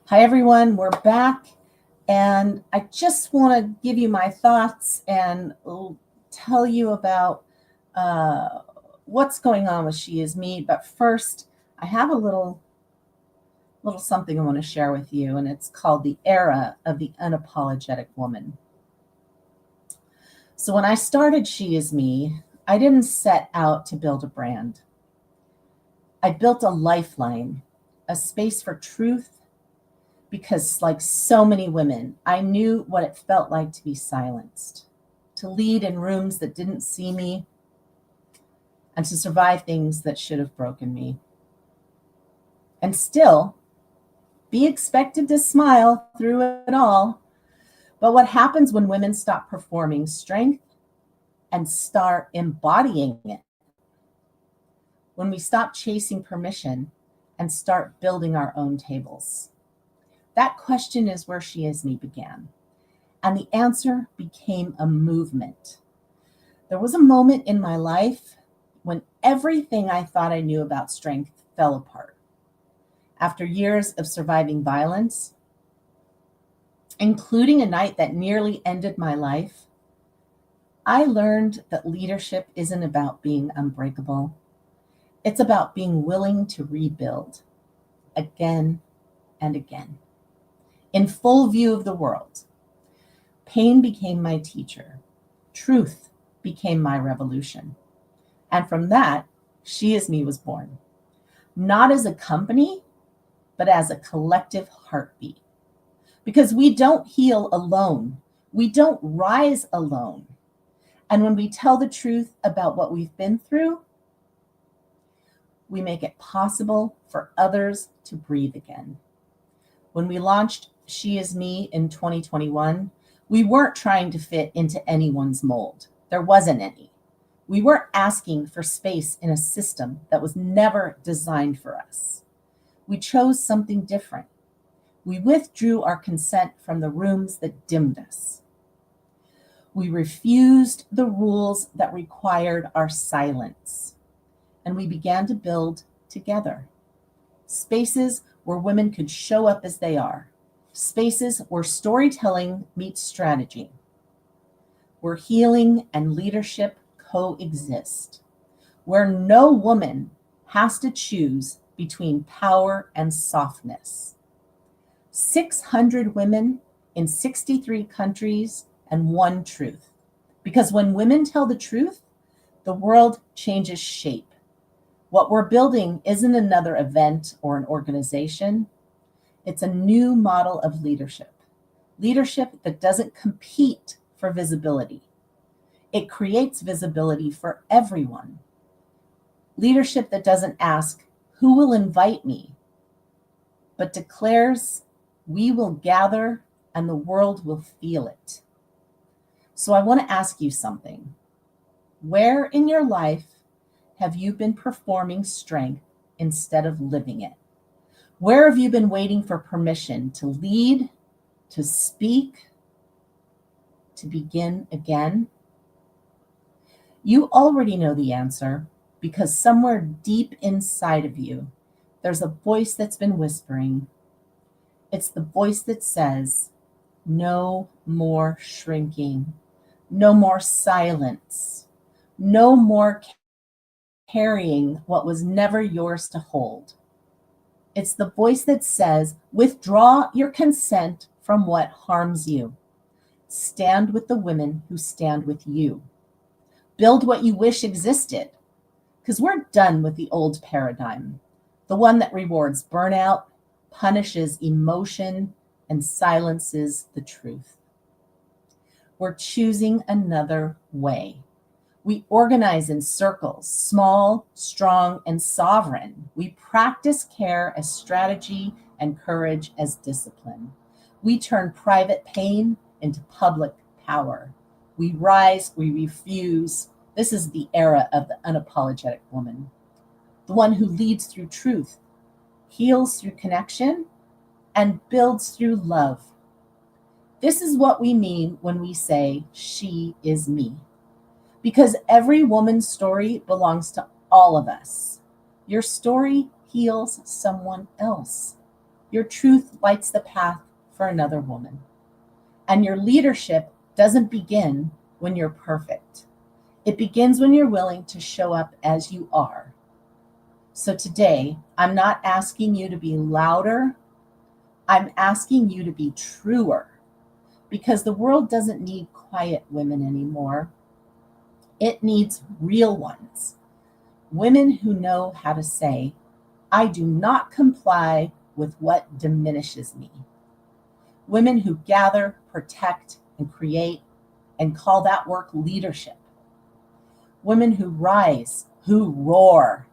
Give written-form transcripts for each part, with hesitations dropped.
Hi, everyone. We're back, and I just want to give you my thoughts and tell you about uh, what's going on with She Is Me. But first, I have a little something I want to share with you, and it's called the era of the unapologetic woman. So when I started She Is Me, I didn't set out to build a brand. I built a lifeline, a space for truth because, like so many women, I knew what it felt like to be silenced, to lead in rooms that didn't see me, and to survive things that should have broken me. And still, be expected to smile through it all. But what happens when women stop performing strength and start embodying it? When we stop chasing permission and start building our own tables? That question is where She Is Me began. And the answer became a movement. There was a moment in my life when everything I thought I knew about strength fell apart. After years of surviving violence, including a night that nearly ended my life, I learned that leadership isn't about being unbreakable. It's about being willing to rebuild again and again, in full view of the world. Pain became my teacher. Truth became my revolution. And from that, She Is Me was born. Not as a company, but as a collective heartbeat. Because we don't heal alone. We don't rise alone. And when we tell the truth about what we've been through, we make it possible for others to breathe again. When we launched She Is Me in 2021, we weren't trying to fit into anyone's mold. There wasn't any. We weren't asking for space in a system that was never designed for us. We chose something different. We withdrew our consent from the rooms that dimmed us. We refused the rules that required our silence. And we began to build together. Spaces where women could show up as they are. Spaces where storytelling meets strategy. Where healing and leadership coexist. Where no woman has to choose between power and softness. 600 women in 63 countries and one truth. Because when women tell the truth, the world changes shape. What we're building isn't another event or an organization. It's a new model of leadership. Leadership that doesn't compete for visibility. It creates visibility for everyone. Leadership that doesn't ask, who will invite me? But declares, we will gather and the world will feel it. So I want to ask you something. Where in your life have you been performing strength instead of living it? Where have you been waiting for permission to lead, to speak, to begin again? You already know the answer because somewhere deep inside of you, there's a voice that's been whispering. It's the voice that says, no more shrinking, no more silence, no more carrying what was never yours to hold. It's the voice that says, withdraw your consent from what harms you. Stand with the women who stand with you. Build what you wish existed, because we're done with the old paradigm, the one that rewards burnout, punishes emotion, and silences the truth. We're choosing another way. We organize in circles, small, strong, and sovereign. We practice care as strategy and courage as discipline. We turn private pain into public power. We rise, we refuse. This is the era of the unapologetic woman, the one who leads through truth, heals through connection, and builds through love. This is what we mean when we say, She is me. Because every woman's story belongs to all of us. Your story heals someone else. Your truth lights the path for another woman. And your leadership doesn't begin when you're perfect. It begins when you're willing to show up as you are. So today, I'm not asking you to be louder. I'm asking you to be truer, because the world doesn't need quiet women anymore. It needs real ones. Women who know how to say, I do not comply with what diminishes me. Women who gather, protect, and create, and call that work leadership. Women who rise, who roar,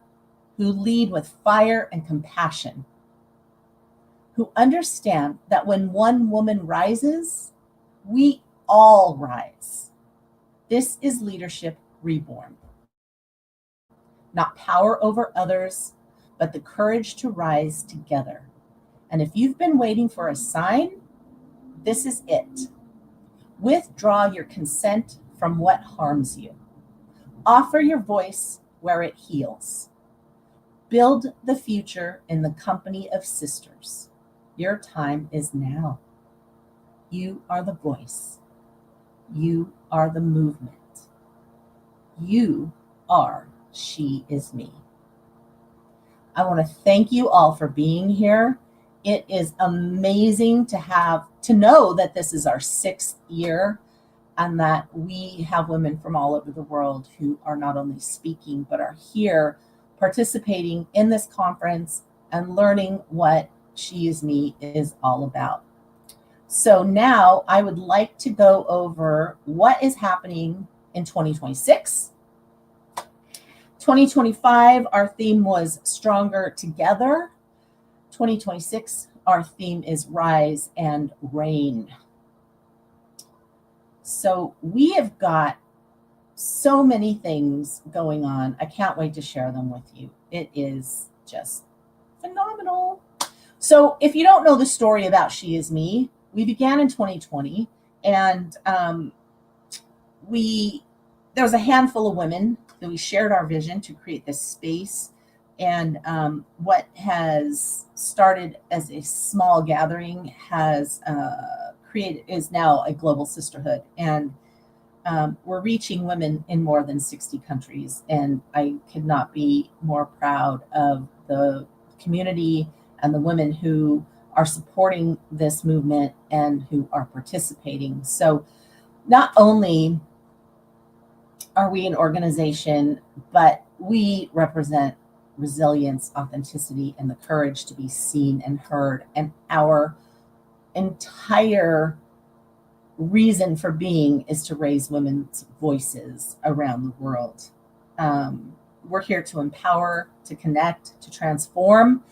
who lead with fire and compassion, who understand that when one woman rises, we all rise. This is leadership reborn. Not power over others, but the courage to rise together. And if you've been waiting for a sign, this is it. Withdraw your consent from what harms you. Offer your voice where it heals. Build the future in the company of sisters. Your time is now. You are the voice. You are the movement. You are She Is Me. I want to thank you all for being here. It is amazing to know that this is our 6th year and that we have women from all over the world who are not only speaking, but are here participating in this conference and learning what She Is Me is all about. So now I would like to go over what is happening in 2026. 2025, our theme was Stronger Together. 2026, our theme is Rise and Reign. So we have got so many things going on. I can't wait to share them with you. It is just phenomenal. So if you don't know the story about She Is Me, we began in 2020, and there was a handful of women that we shared our vision to create this space. And what has started as a small gathering has is now a global sisterhood. And we're reaching women in more than 60 countries. And I could not be more proud of the community and the women who are supporting this movement and who are participating. So not only are we an organization, but we represent resilience, authenticity, and the courage to be seen and heard. And our entire reason for being is to raise women's voices around the world. We're here to empower, to connect, to transform,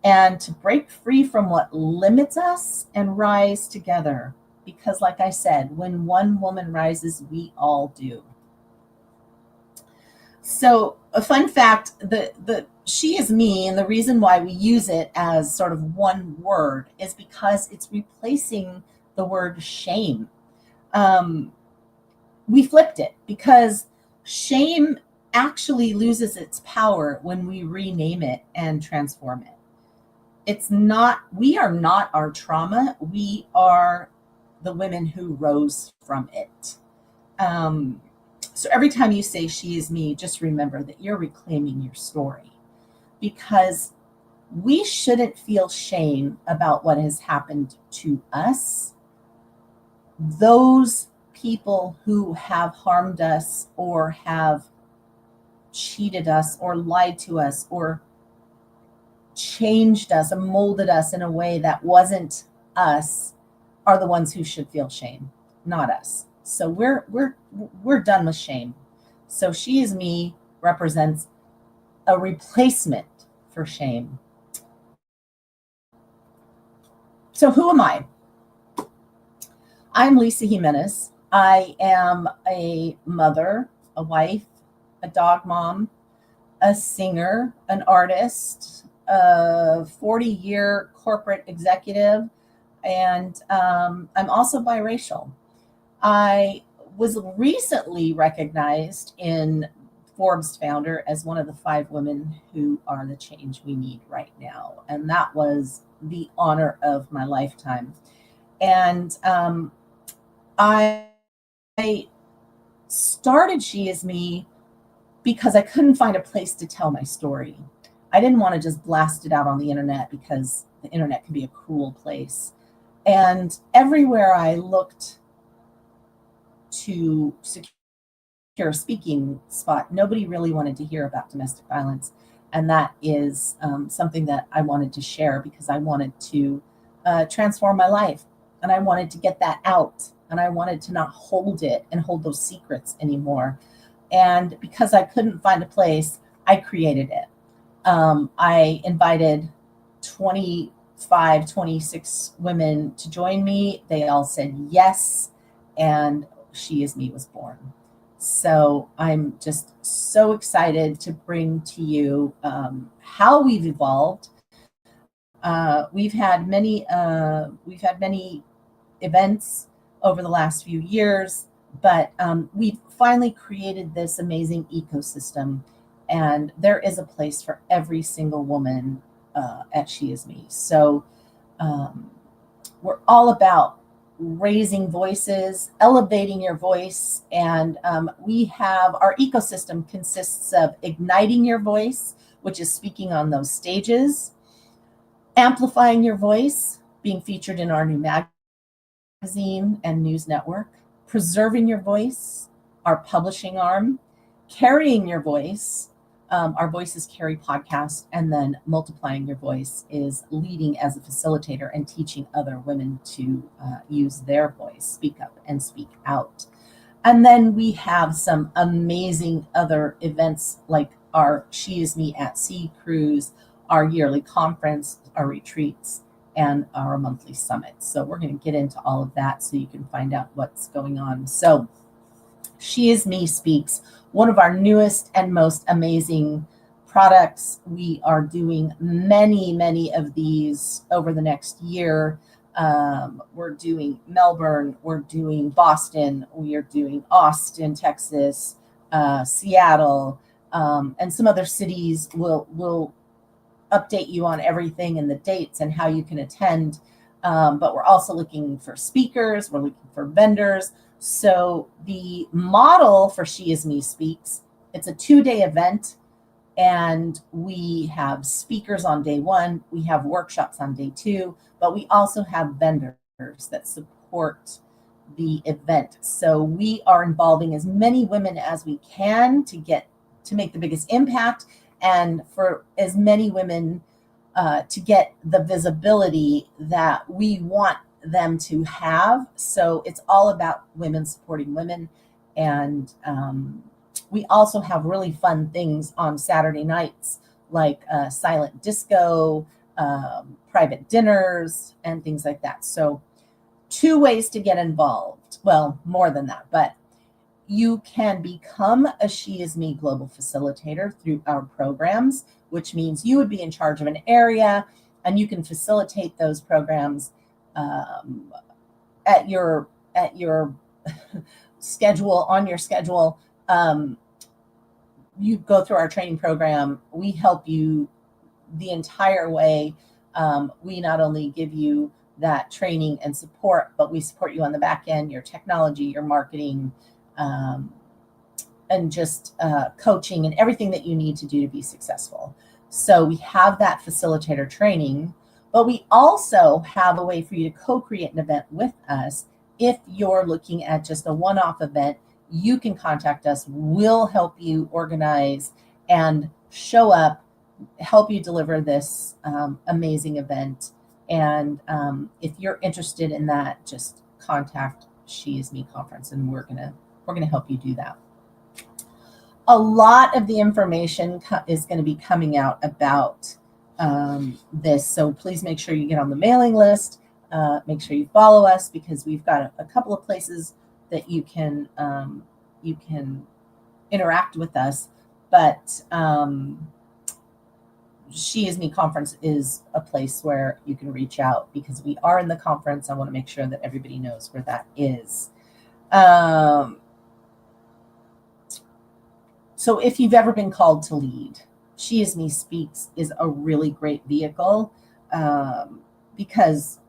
and to break free from what limits us and rise together. Because like I said, when one woman rises, we all do. So a fun fact, the She Is Me, and the reason why we use it as sort of one word is because it's replacing the word shame. We flipped it because shame actually loses its power when we rename it and transform it. We are not our trauma. We are the women who rose from it. So every time you say She Is Me, just remember that you're reclaiming your story, because we shouldn't feel shame about what has happened to us. Those people who have harmed us or have cheated us or lied to us or changed us and molded us in a way that wasn't us are the ones who should feel shame, not us. So we're done with shame. So She Is Me represents a replacement for shame. So who am I? I'm Lisa Jimenez. I am a mother, a wife, a dog mom, a singer, an artist, a 40-year corporate executive, and I'm also biracial. I was recently recognized Forbes founder as one of the 5 women who are the change we need right now. And that was the honor of my lifetime. And I started She Is Me because I couldn't find a place to tell my story. I didn't want to just blast it out on the internet because the internet can be a cruel place. And everywhere I looked to secure a speaking spot, nobody really wanted to hear about domestic violence. And that is something that I wanted to share because I wanted to transform my life. And I wanted to get that out. And I wanted to not hold it and hold those secrets anymore. And because I couldn't find a place, I created it. I invited 25, 26 women to join me. They all said yes. And She Is Me was born. So I'm just so excited to bring to you how we've evolved. We've had many events over the last few years, but we've finally created this amazing ecosystem, and there is a place for every single woman at She Is Me. So we're all about raising voices, elevating your voice, and we have our ecosystem consists of igniting your voice, which is speaking on those stages, amplifying your voice, being featured in our new magazine and news network, preserving your voice, our publishing arm, carrying your voice, our Voices Carry podcast, and then multiplying your voice is leading as a facilitator and teaching other women to use their voice, speak up and speak out. And then we have some amazing other events like our She Is Me at Sea cruise, our yearly conference, our retreats, and our monthly summits. So we're going to get into all of that so you can find out what's going on. So She Is Me Speaks, one of our newest and most amazing products. We are doing many of these over the next year. We're doing Melbourne, we're doing Boston, we are doing Austin, Texas, Seattle, and some other cities. Will update you on everything and the dates and how you can attend. But we're also looking for speakers, we're looking for vendors. So the model for She Is Me Speaks, it's a 2-day event, and we have speakers on day 1, we have workshops on day 2, but we also have vendors that support the event. So we are involving as many women as we can to make the biggest impact, and for as many women to get the visibility that we want them to have. So it's all about women supporting women. And we also have really fun things on Saturday nights, like silent disco, private dinners, and things like that. So 2 ways to get involved. Well, more than that, but you can become a She Is Me global facilitator through our programs, which means you would be in charge of an area and you can facilitate those programs at your schedule, on your schedule. You go through our training program. We help you the entire way. We not only give you that training and support, but we support you on the back end, your technology, your marketing, and just coaching and everything that you need to do to be successful. So we have that facilitator training, but we also have a way for you to co-create an event with us. If you're looking at just a one-off event, you can contact us. We'll help you organize and show up, help you deliver this amazing event. And if you're interested in that, just contact She Is Me Conference, and we're gonna help you do that. A lot of the information is going to be coming out about this, so please make sure you get on the mailing list. Make sure you follow us, because we've got a couple of places that you can interact with us. But She Is Me Conference is a place where you can reach out, because we are in the conference. I want to make sure that everybody knows where that is. So if you've ever been called to lead, She Is Me Speaks is a really great vehicle, because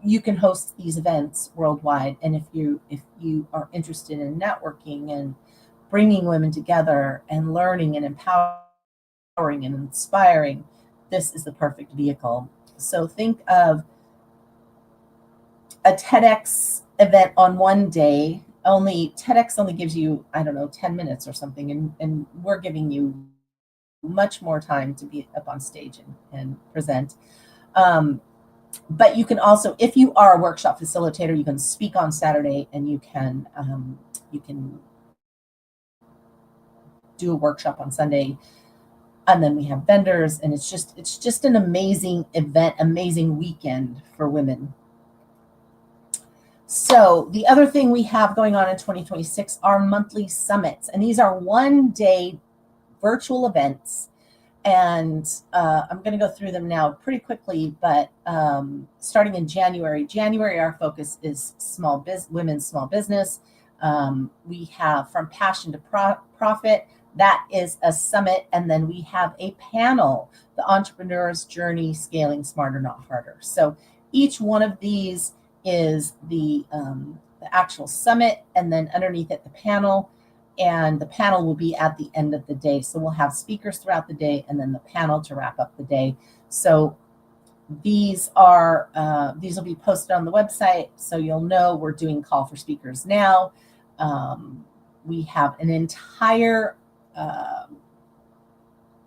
you can host these events worldwide. And if you are interested in networking and bringing women together and learning and empowering and inspiring, this is the perfect vehicle. So think of a TEDx event on one day. Only TEDx only gives you, I don't know, 10 minutes or something, and we're giving you much more time to be up on stage and present. But you can also, if you are a workshop facilitator, you can speak on Saturday, and you can do a workshop on Sunday. And then we have vendors, and it's just an amazing event, amazing weekend for women. So the other thing we have going on in 2026 are monthly summits, and these are one-day virtual events. And I'm going to go through them now pretty quickly, but starting in January, our focus is women's small business. We have From Passion to Profit. That is a summit. And then we have a panel, The Entrepreneur's Journey, Scaling Smarter, Not Harder. So each one of these is the actual summit, and then underneath it, the panel. And the panel will be at the end of the day. So we'll have speakers throughout the day, and then the panel to wrap up the day. So these will be posted on the website, so you'll know we're doing call for speakers now. We have an entire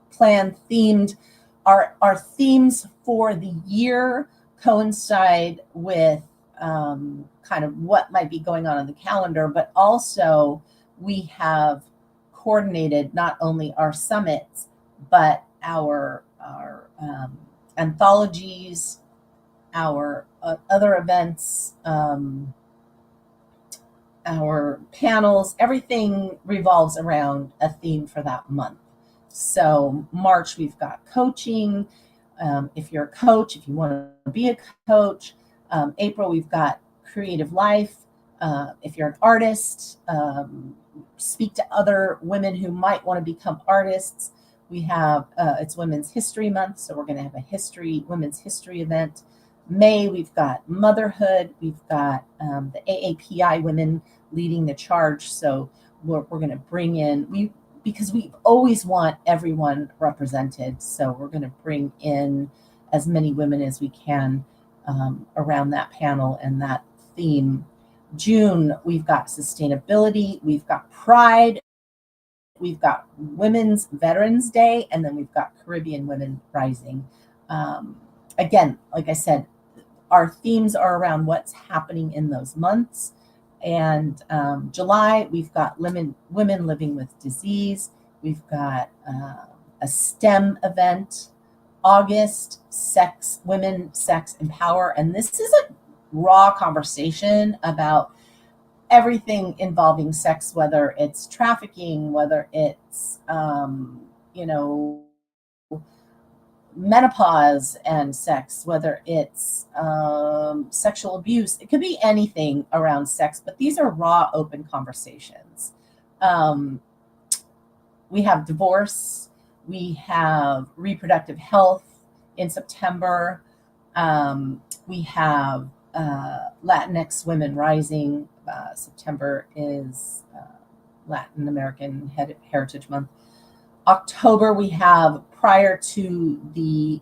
plan themed. Our themes for the year coincide with kind of what might be going on the calendar, but also we have coordinated not only our summits, but our anthologies, our other events, our panels. Everything revolves around a theme for that month. So March, we've got coaching. If you're a coach, if you want to be a coach. April, we've got creative life. If you're an artist, speak to other women who might want to become artists. We have, it's Women's History Month, so we're going to have a women's history event. May, we've got motherhood. We've got the AAPI women leading the charge. So we're going to bring in, because we always want everyone represented. So we're going to bring in as many women as we can around that panel and that theme. June, we've got sustainability, we've got pride, we've got Women's Veterans Day, and then we've got Caribbean Women Rising. Again, like I said, our themes are around what's happening in those months. And July, we've got women living with disease. We've got a STEM event. August, women, sex, empower. And this is a raw conversation about everything involving sex, whether it's trafficking, whether it's, menopause and sex, whether it's sexual abuse. It could be anything around sex, but these are raw, open conversations. We have divorce. We have reproductive health in September. We have Latinx Women Rising. September is Latin American Heritage Month. October, we have, prior to the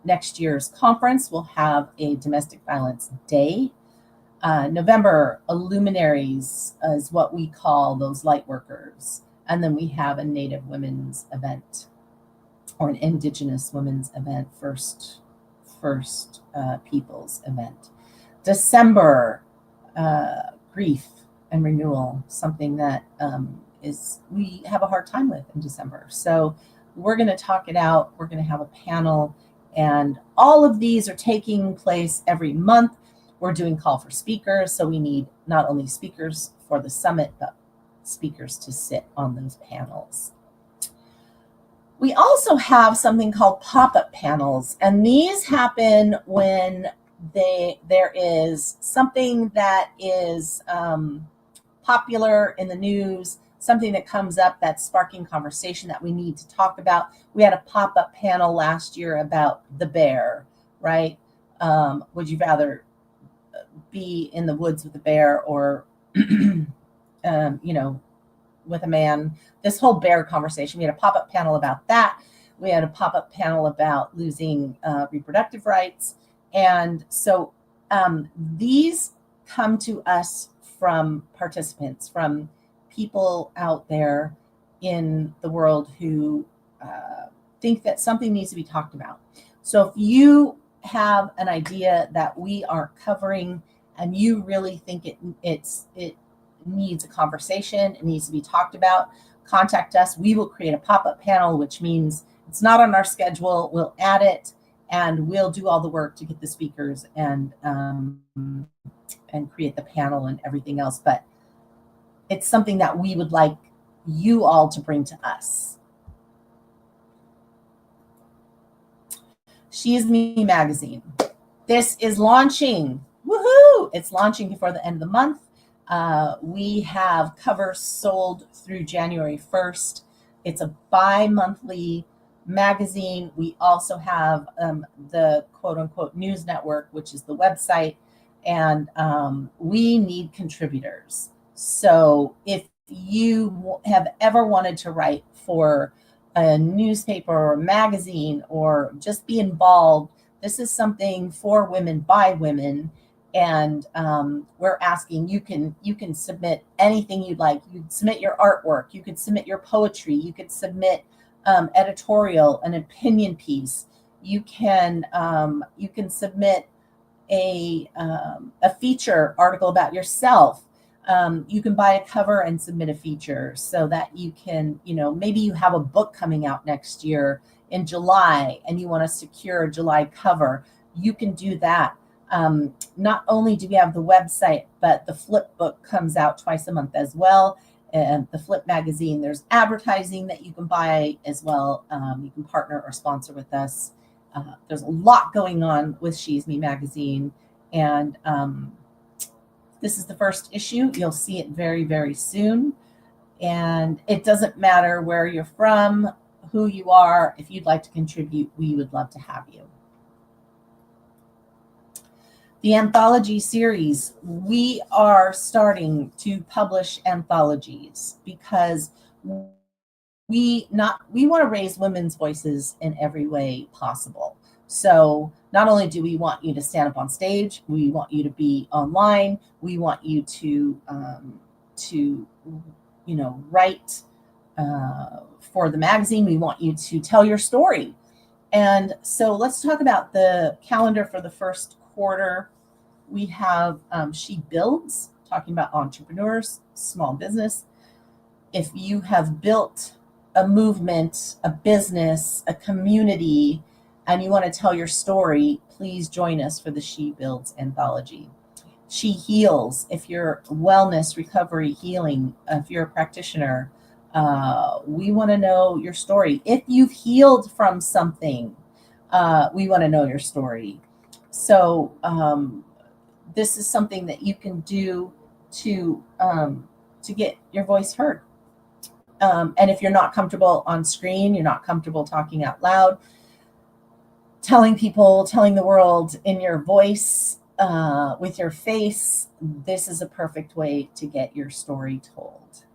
next year's conference, we'll have a Domestic Violence Day. November, Illuminaries is what we call those light workers. And then we have a Native women's event, or an Indigenous women's event, First Peoples event. December, grief and renewal, something that we have a hard time with in December. So we're going to talk it out. We're going to have a panel, and all of these are taking place every month. We're doing call for speakers, so we need not only speakers for the summit, but speakers to sit on those panels. We also have something called pop-up panels, and these happen when there is something that is popular in the news, something that comes up that's sparking conversation that we need to talk about. We had a pop-up panel last year about the bear, right? Would you rather be in the woods with a bear or, with a man? This whole bear conversation. We had a pop-up panel about that. We had a pop-up panel about losing reproductive rights. And so these come to us from participants, from people out there in the world who think that something needs to be talked about. So if you have an idea that we aren't covering and you really think it needs a conversation, it needs to be talked about, contact us. We will create a pop-up panel, which means it's not on our schedule. We'll add it and we'll do all the work to get the speakers and create the panel and everything else. But it's something that we would like you all to bring to us. She Is Me magazine. This is launching. Woohoo! It's launching before the end of the month. We have covers sold through January 1st. It's a bi-monthly magazine. We also have the quote-unquote news network, which is the website, and we need contributors. So if you have ever wanted to write for a newspaper or a magazine or just be involved, this is something for women by women. And we're asking, you can submit anything you'd like. You could submit your artwork, you could submit your poetry, you could submit editorial, an opinion piece. You can submit a feature article about yourself. You can buy a cover and submit a feature so that you can, maybe you have a book coming out next year in July and you want to secure a July cover. You can do that. Not only do we have the website, but the flip book comes out twice a month as well. And the flip magazine, there's advertising that you can buy as well. You can partner or sponsor with us. There's a lot going on with She's Me magazine. And this is the first issue. You'll see it very, very soon. And it doesn't matter where you're from, who you are. If you'd like to contribute, we would love to have you. The anthology series, we are starting to publish anthologies because we want to raise women's voices in every way possible. So not only do we want you to stand up on stage, we want you to be online, we want you to write for the magazine, we want you to tell your story. And so let's talk about the calendar for the first quarter. We have She Builds, talking about entrepreneurs, small business. If you have built a movement, a business, a community, and you want to tell your story, please join us for the She Builds anthology. She Heals, if you're wellness, recovery, healing, if you're a practitioner, we want to know your story. If you've healed from something, we want to know your story. So this is something that you can do to get your voice heard. And if you're not comfortable on screen, you're not comfortable talking out loud, telling the world in your voice, with your face, this is a perfect way to get your story told.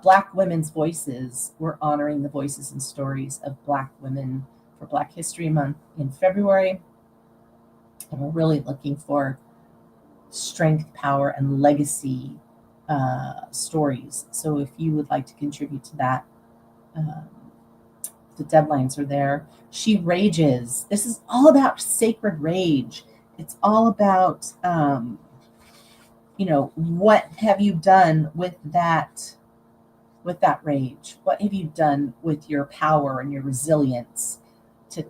Black women's voices, we're honoring the voices and stories of Black women for Black History Month in February. And we're really looking for strength, power, and legacy stories. So if you would like to contribute to that, the deadlines are there. She Rages. This is all about sacred rage. It's all about, what have you done with that rage? What have you done with your power and your resilience?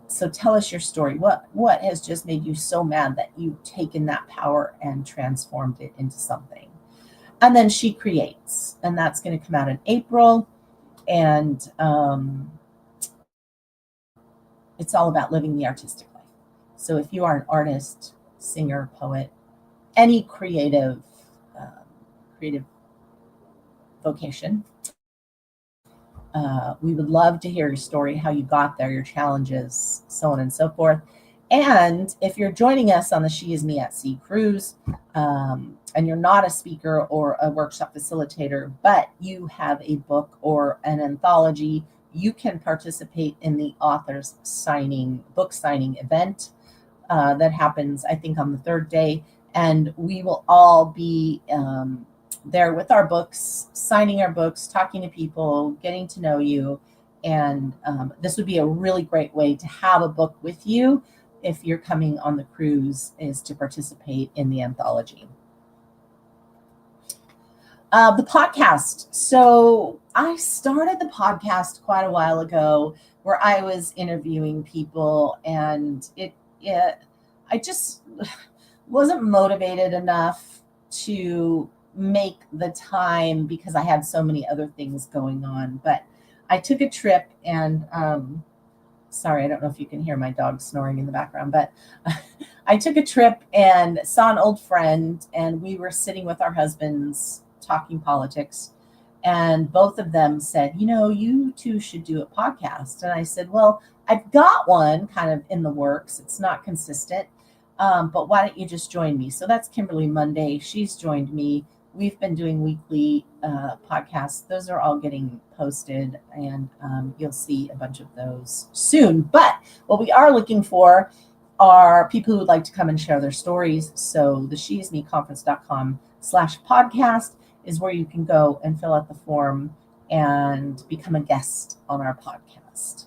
So tell us your story. What has just made you so mad that you've taken that power and transformed it into something? And then She Creates, and that's going to come out in April. And it's all about living the artistic life. So if you are an artist, singer, poet, any creative vocation. We would love to hear your story, how you got there, your challenges, so on and so forth. And if you're joining us on the She Is Me at Sea cruise, and you're not a speaker or a workshop facilitator, but you have a book or an anthology, you can participate in the author's book signing event that happens, I think, on the third day. And we will all be there with our books, signing our books, talking to people, getting to know you. And this would be a really great way to have a book with you if you're coming on the cruise, is to participate in the anthology. The podcast. So I started the podcast quite a while ago where I was interviewing people, and I just wasn't motivated enough to make the time because I had so many other things going on. But I took a trip, and sorry, I don't know if you can hear my dog snoring in the background, but I took a trip and saw an old friend, and we were sitting with our husbands talking politics. And both of them said, you two should do a podcast. And I said, well, I've got one kind of in the works. It's not consistent. But why don't you just join me? So that's Kimberly Monday. She's joined me. We've been doing weekly podcasts. Those are all getting posted, and you'll see a bunch of those soon. But what we are looking for are people who would like to come and share their stories. So the sheismeconference.com/podcast is where you can go and fill out the form and become a guest on our podcast.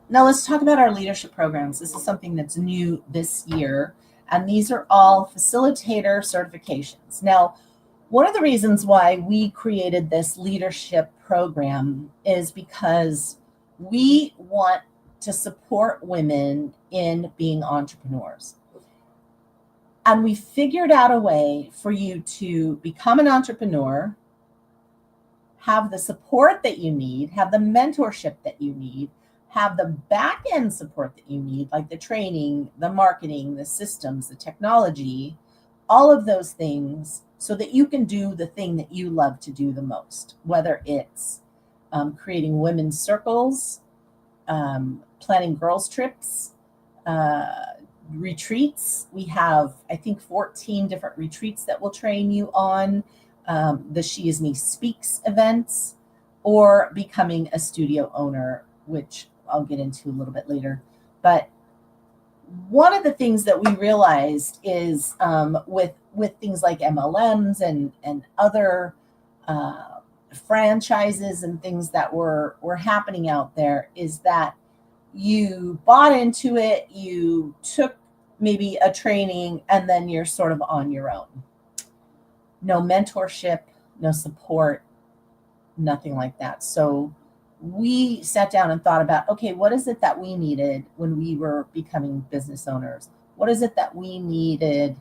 Now let's talk about our leadership programs. This is something that's new this year, and these are all facilitator certifications. Now, one of the reasons why we created this leadership program is because we want to support women in being entrepreneurs. And we figured out a way for you to become an entrepreneur, have the support that you need, have the mentorship that you need, have the back end support that you need, like the training, the marketing, the systems, the technology, all of those things, so that you can do the thing that you love to do the most, whether it's creating women's circles, planning girls' trips, retreats. We have, I think, 14 different retreats that will train you on the She Is Me Speaks events, or becoming a studio owner, which I'll get into a little bit later. But one of the things that we realized is with things like MLMs and other franchises and things that were happening out there, is that you bought into it, you took maybe a training, and then you're sort of on your own. No mentorship, no support, nothing like that. So we sat down and thought about, okay, what is it that we needed when we were becoming business owners? What is it that we needed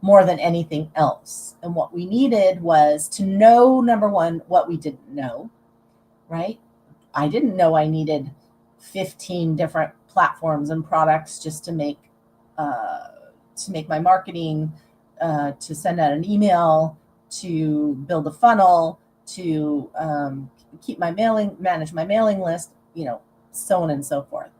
more than anything else? And what we needed was to know, number one, what we didn't know, right? I didn't know I needed 15 different platforms and products just to make my marketing, to send out an email, to build a funnel, to manage my mailing list, so on and so forth.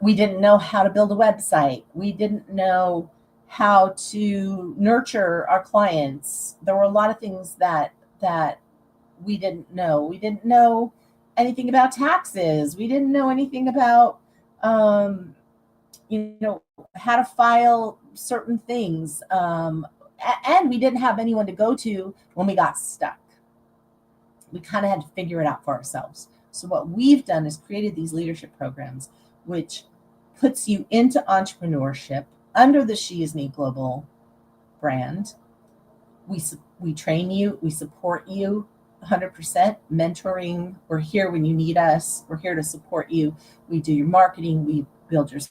We didn't know how to build a website. We didn't know how to nurture our clients. There were a lot of things that we didn't know. We didn't know anything about taxes. We didn't know anything about, how to file certain things. And we didn't have anyone to go to when we got stuck. We kind of had to figure it out for ourselves. So what we've done is created these leadership programs, which puts you into entrepreneurship under the She Is Me Global brand. We train you, we support you 100%, mentoring. We're here when you need us. We're here to support you. We do your marketing, we build your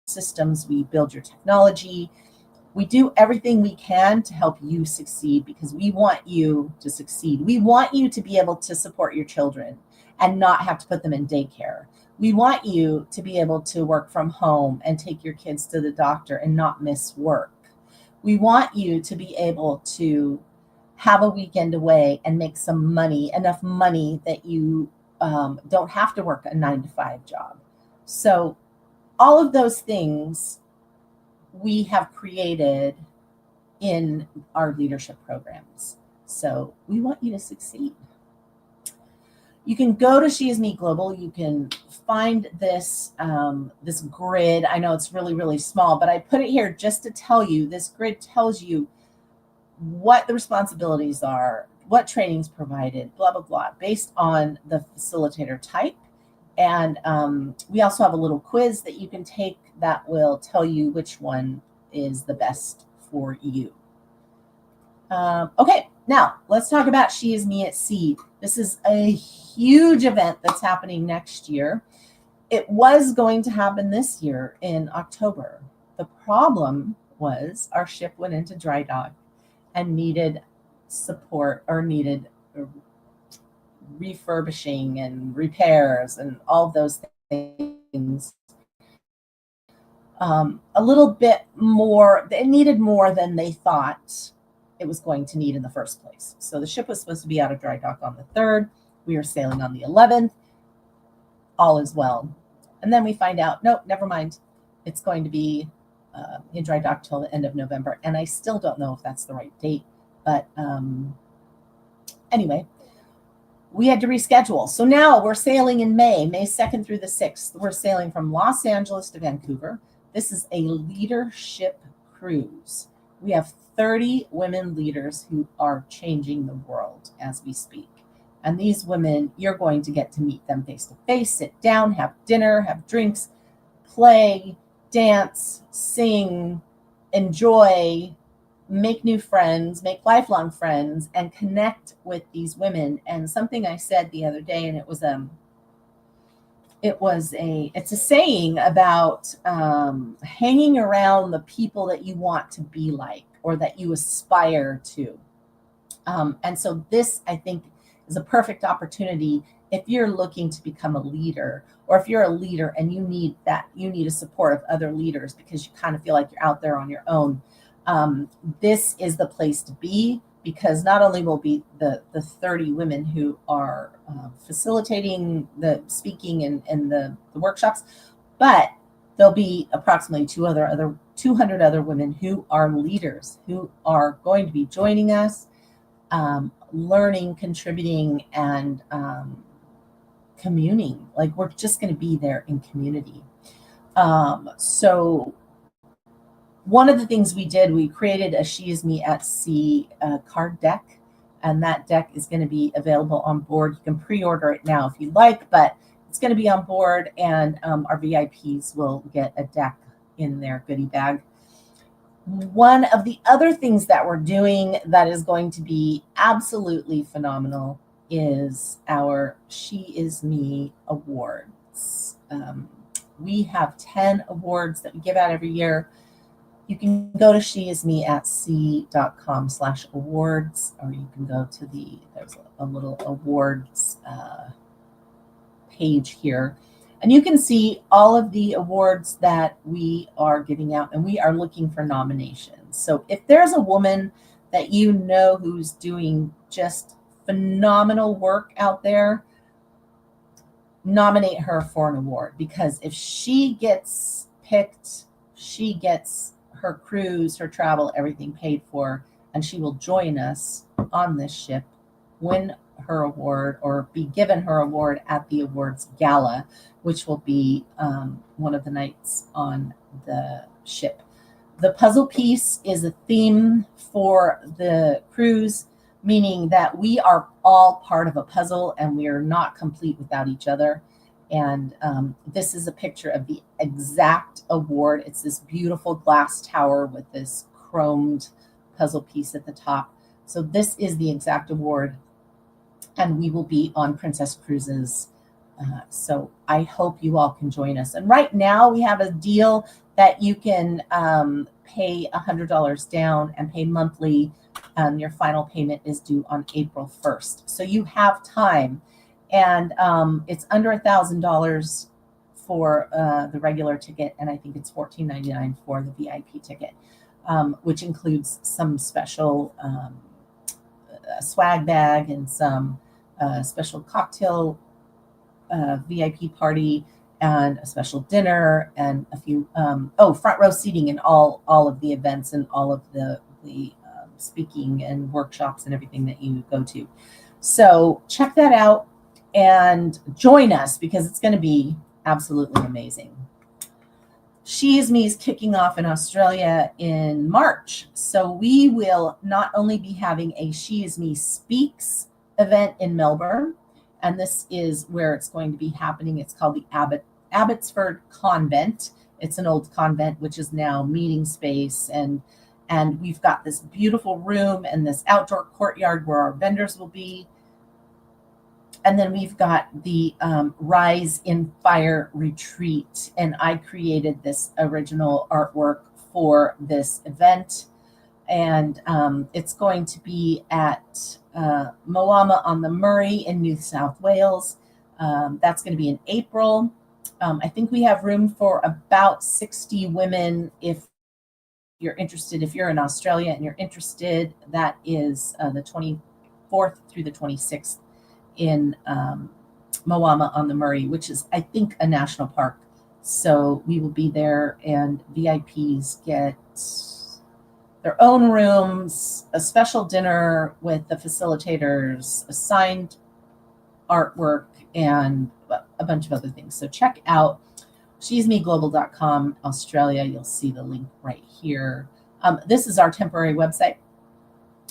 systems, we build your technology. We do everything we can to help you succeed, because we want you to succeed. We want you to be able to support your children and not have to put them in daycare. We want you to be able to work from home and take your kids to the doctor and not miss work. We want you to be able to have a weekend away and make some money, enough money that you don't have to work a 9 to 5 job. So all of those things we have created in our leadership programs. So we want you to succeed. You can go to She Is Me Global. You can find this this grid. I know it's really, really small, but I put it here just to tell you, this grid tells you what the responsibilities are, what training's provided, blah, blah, blah, based on the facilitator type. And we also have a little quiz that you can take that will tell you which one is the best for you. Okay, now let's talk about She Is Me at Sea. This is a huge event that's happening next year. It was going to happen this year in October. The problem was our ship went into dry dock and needed support, or needed refurbishing and repairs and all of those things. A little bit more, it needed more than they thought it was going to need in the first place. So the ship was supposed to be out of dry dock on the 3rd. We are sailing on the 11th. All is well. And then we find out, nope, never mind. It's going to be in dry dock till the end of November. And I still don't know if that's the right date. But anyway, we had to reschedule. So now we're sailing in May 2nd through the 6th. We're sailing from Los Angeles to Vancouver. This is a leadership cruise. We have 30 women leaders who are changing the world as we speak. And these women, you're going to get to meet them face to face, sit down, have dinner, have drinks, play, dance, sing, enjoy, make new friends, make lifelong friends, and connect with these women. And something I said the other day, and it's a saying about hanging around the people that you want to be like, or that you aspire to. And so this, I think, is a perfect opportunity if you're looking to become a leader, or if you're a leader and you need a support of other leaders because you kind of feel like you're out there on your own. This is the place to be, because not only will be the 30 women who are facilitating the speaking and the workshops, but there'll be approximately 200 other women who are leaders, who are going to be joining us, learning, contributing, and communing. Like, we're just going to be there in community. So one of the things we did, we created a She Is Me at Sea card deck, and that deck is going to be available on board. You can pre-order it now if you like, but it's going to be on board, and our VIPs will get a deck in their goodie bag. One of the other things that we're doing that is going to be absolutely phenomenal is our She Is Me Awards. We have 10 awards that we give out every year. You can go to sheisme@sea.com/awards, or you can go to there's a little awards page here. And you can see all of the awards that we are giving out, and we are looking for nominations. So if there's a woman that you know who's doing just phenomenal work out there, nominate her for an award, because if she gets picked, she gets her cruise, her travel, everything paid for, and she will join us on this ship, win her award, or be given her award at the awards gala, which will be one of the nights on the ship. The puzzle piece is a theme for the cruise, meaning that we are all part of a puzzle and we are not complete without each other. And this is a picture of the exact award. It's this beautiful glass tower with this chromed puzzle piece at the top. So this is the exact award, and we will be on Princess Cruises. So I hope you all can join us. And right now we have a deal that you can pay $100 down and pay monthly. Your final payment is due on April 1st. So you have time. And it's under $1,000 for the regular ticket, and I think it's $14.99 for the VIP ticket. which includes some special swag bag and some special cocktail VIP party and a special dinner and a few front row seating in all of the events and all of the speaking and workshops and everything that you go to. So check that out and join us because it's going to be absolutely amazing. She Is Me is kicking off in Australia in March. So we will not only be having a She Is Me Speaks event in Melbourne, and this is where it's going to be happening. It's called the Abbotsford Convent. It's an old convent, which is now meeting space. And we've got this beautiful room and this outdoor courtyard where our vendors will be. And then we've got the Rise in Fire retreat. And I created this original artwork for this event. And it's going to be at Moama on the Murray in New South Wales. That's going to be in April. I think we have room for about 60 women if you're interested. If you're in Australia and you're interested, that is the 24th through the 26th in Moama on the Murray, which is, I think, a national park. So we will be there, and VIPs get their own rooms, a special dinner with the facilitators, a signed artwork, and a bunch of other things. So check out she'smeglobal.com Australia. You'll see the link right here. This is our temporary website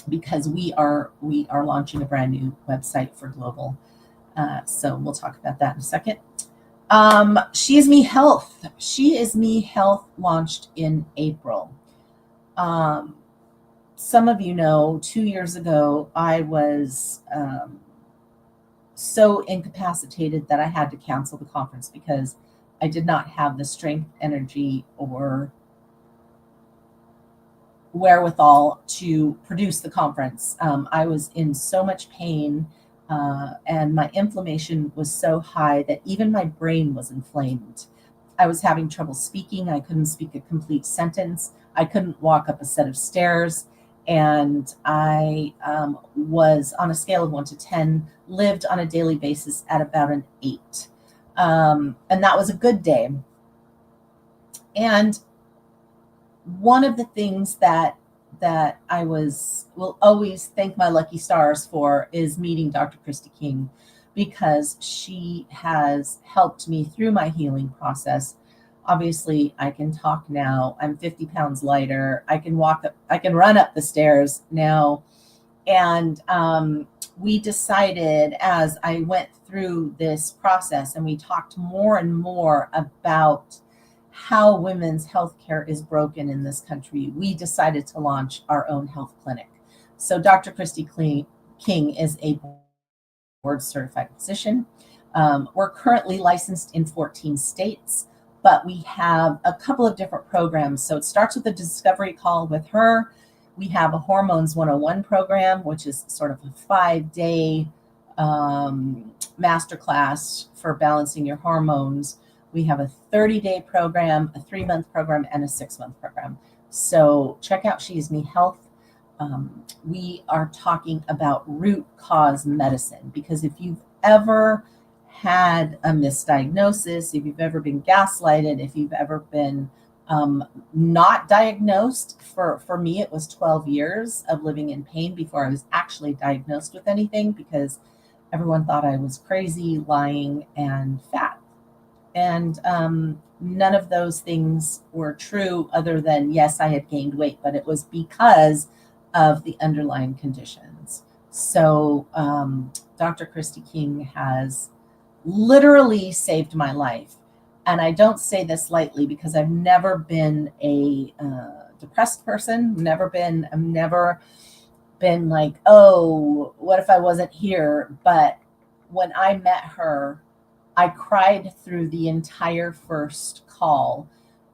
because we are launching a brand new website for global. So we'll talk about that in a second. She Is Me Health. She Is Me Health launched in April. Some of you know, 2 years ago, I was so incapacitated that I had to cancel the conference because I did not have the strength, energy, or wherewithal to produce the conference. I was in so much pain and my inflammation was so high that even my brain was inflamed. I was having trouble speaking. I couldn't speak a complete sentence. I couldn't walk up a set of stairs. And I was, on a scale of 1 to 10, lived on a daily basis at about an 8. And that was a good day. And one of the things that I will always thank my lucky stars for is meeting Dr. Christy King, because she has helped me through my healing process. Obviously, I can talk now. I'm 50 pounds lighter. I can run up the stairs now. And we decided, as I went through this process and we talked more and more about how women's healthcare is broken in this country, we decided to launch our own health clinic. So Dr. Christy King is a board certified physician. We're currently licensed in 14 states, but we have a couple of different programs. So it starts with a discovery call with her. We have a Hormones 101 program, which is sort of a 5-day masterclass for balancing your hormones. We have a 30-day program, a 3-month program, and a 6-month program. So check out She Is Me Health. We are talking about root cause medicine, because if you've ever had a misdiagnosis, if you've ever been gaslighted, if you've ever been not diagnosed, for me, it was 12 years of living in pain before I was actually diagnosed with anything, because everyone thought I was crazy, lying, and fat. And none of those things were true, other than, yes, I had gained weight, but it was because of the underlying conditions. So Dr. Christy King has literally saved my life. And I don't say this lightly, because I've never been a depressed person. I've never been like, oh, what if I wasn't here? But when I met her, I cried through the entire first call,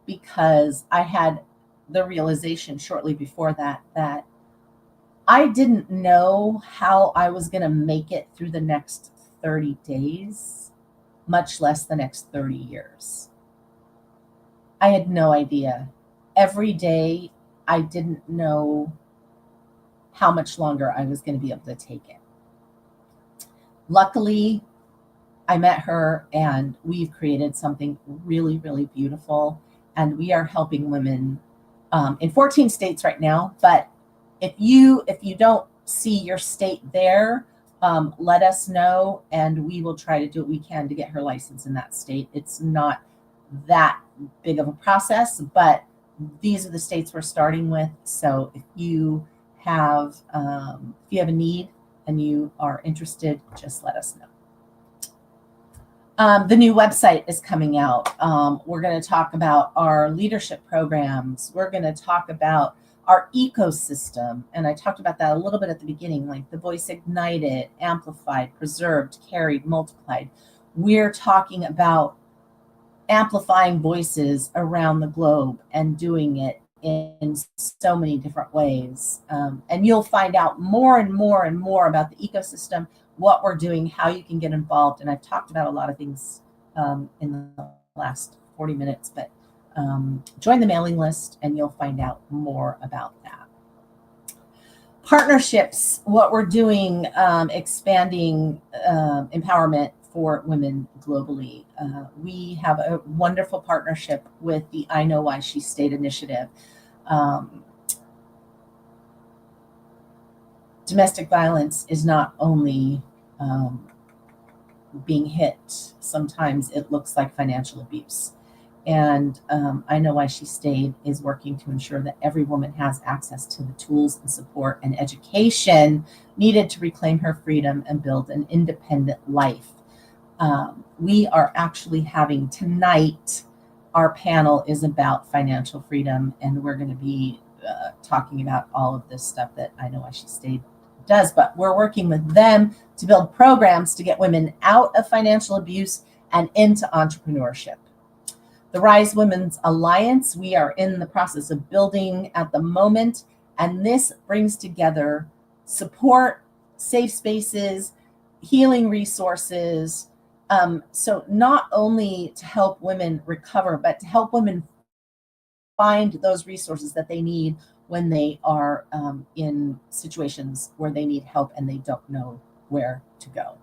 because I had the realization shortly before that I didn't know how I was going to make it through the next 30 days, much less the next 30 years. I had no idea. Every day I didn't know how much longer I was going to be able to take it. Luckily, I met her and we've created something really, really beautiful. And we are helping women in 14 states right now. But if you don't see your state there, let us know and we will try to do what we can to get her license in that state. It's not that big of a process, but these are the states we're starting with. So if you have a need and you are interested, just let us know. The new website is coming out. We're going to talk about our leadership programs. We're going to talk about our ecosystem. And I talked about that a little bit at the beginning, like the voice ignited, amplified, preserved, carried, multiplied. We're talking about amplifying voices around the globe and doing it in so many different ways. And you'll find out more and more and more about the ecosystem, what we're doing, how you can get involved. And I've talked about a lot of things in the last 40 minutes, but join the mailing list and you'll find out more about that. Partnerships, what we're doing, expanding empowerment for women globally. We have a wonderful partnership with the I Know Why She Stayed initiative. Domestic violence is not only being hit, sometimes it looks like financial abuse. And I Know Why She Stayed is working to ensure that every woman has access to the tools and support and education needed to reclaim her freedom and build an independent life. We are actually having tonight, our panel is about financial freedom, and we're going to be talking about all of this stuff that I Know Why She Stayed does, but we're working with them to build programs to get women out of financial abuse and into entrepreneurship. The Rise Women's Alliance, we are in the process of building at the moment, and this brings together support, safe spaces, healing resources, so not only to help women recover, but to help women find those resources that they need when they are in situations where they need help and they don't know where to go.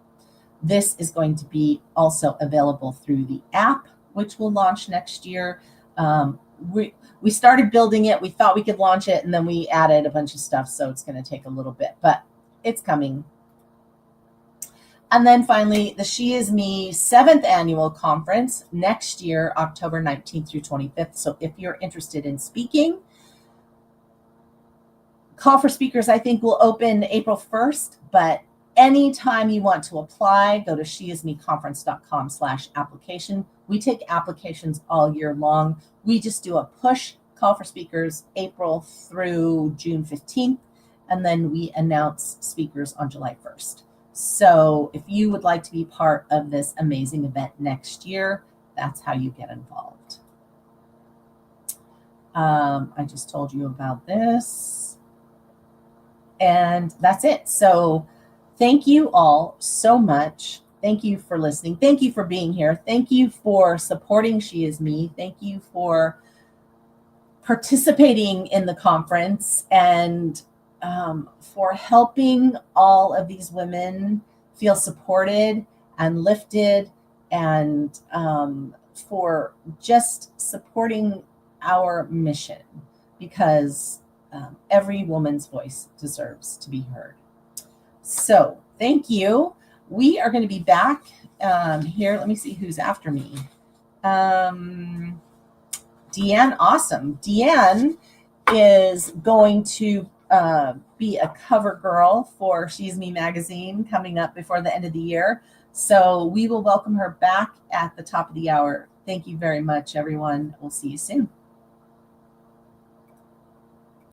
This is going to be also available through the app, which will launch next year. We started building it. We thought we could launch it, and then we added a bunch of stuff, so it's going to take a little bit, but it's coming. And then finally, the She Is Me 7th Annual Conference next year, October 19th through 25th. So if you're interested in speaking, call for speakers, I think, will open April 1st, but anytime you want to apply, go to sheismeconference.com/application. We take applications all year long. We just do a push call for speakers April through June 15th, and then we announce speakers on July 1st. So if you would like to be part of this amazing event next year, that's how you get involved. I just told you about this. And that's it. So thank you all so much. Thank you for listening. Thank you for being here. Thank you for supporting She Is Me. Thank you for participating in the conference and for helping all of these women feel supported and lifted, and for just supporting our mission, because every woman's voice deserves to be heard. So thank you. We are going to be back here. Let me see who's after me. Deanne, awesome. Deanne is going to be a cover girl for She's Me magazine coming up before the end of the year. So we will welcome her back at the top of the hour. Thank you very much, everyone. We'll see you soon.